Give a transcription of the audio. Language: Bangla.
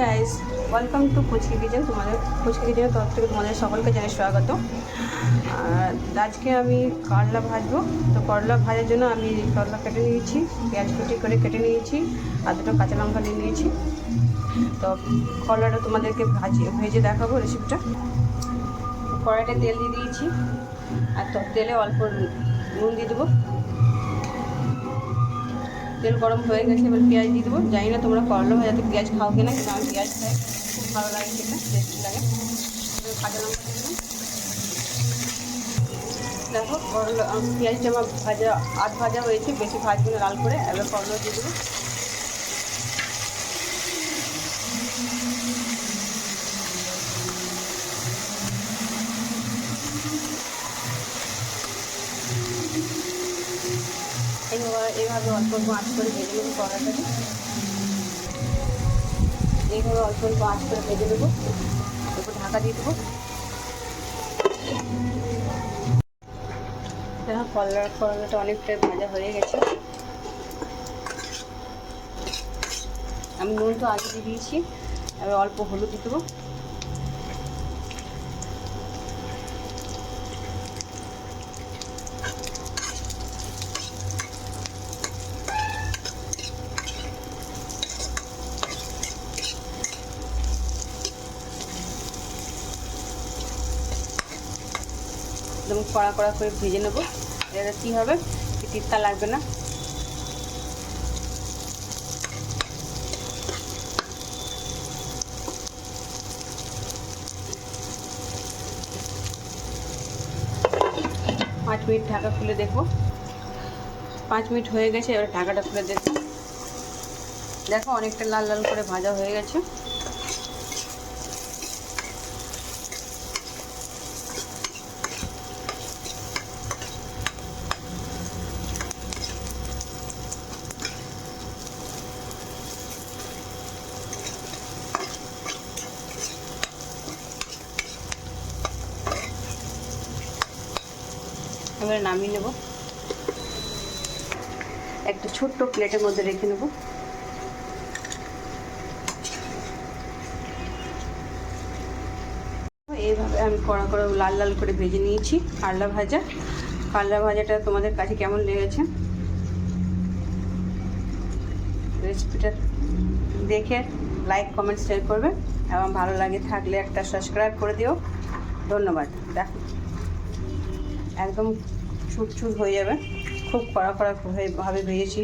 Guys, welcome to Puchki kitchen. তোমাদের পুচকি কিচেনের তরফ থেকে তোমাদের সকলকে জানাই স্বাগত। আর আজকে আমি করলা ভাজবো। তো করলা ভাজার জন্য আমি করলা কেটে নিয়েছি, পেঁয়াজ কুচি করে কেটে নিয়েছি, আর দুটো কাঁচা লঙ্কা নিয়ে নিয়েছি। তো করলাটা তোমাদেরকে ভেজে দেখাবো রেসিপিটা। কড়াইতে তেল দিয়ে দিয়েছি, আর তো তেলে অল্প নুন দিয়ে দেবো। তেল গরম হয়ে গেছে, এবার পেঁয়াজ দিয়ে দেবো। জানি না তোমরা করলা ভাজাতে পেঁয়াজ খাও কিনা, কিন্তু আমি পেঁয়াজ খাই, খুব ভালো লাগে খেতে, টেস্টি লাগে। কাঁচা লঙ্কা দিয়ে দেবো। দেখো করলা পেঁয়াজটা আমার আধ ভাজা হয়েছে, বেশি ভাজবো না লাল করে। এবার করলা দিয়ে দেবো। এইভাবে অল্প অল্প আঁচ করে ভেজে নেবো করলাটাকে। এইভাবে অল্প অল্প আঁচ করে ভেজে নেবো। এরপর ঢাকা দিয়ে দেবো। দেখো করলাটা অনেকটাই ভাজা হয়ে গেছে। আমি নুন তো আগে দিয়ে দিয়েছি, এবার অল্প হলুদ দিয়ে দেবো। একদম কড়া কড়া করে ভেজে নেবো। এটা কী হবে, তিতা লাগবে না। পাঁচ মিনিট ঢাকা খুলে দেখবো। 5 মিনিট হয়ে গেছে, এবার ঢাকাটা খুলে দেখবো। দেখো অনেকটা লাল লাল করে ভাজা হয়ে গেছে। এবারে নামিয়ে নেব, একটা ছোট্ট প্লেটের মধ্যে রেখে নেব। এইভাবে আমি কড়া করে লাল লাল করে ভেজে নিয়েছি করলা ভাজা। করলা ভাজাটা তোমাদের কাছে কেমন লেগেছে, রেসিপিটা দেখে লাইক কমেন্ট শেয়ার করবে, এবং ভালো লাগে থাকলে একটা সাবস্ক্রাইব করে দিও। ধন্যবাদ। দেখো একদম ছুট হয়ে যাবে, খুব কড়া কড়া ভাবে ভেজেছি।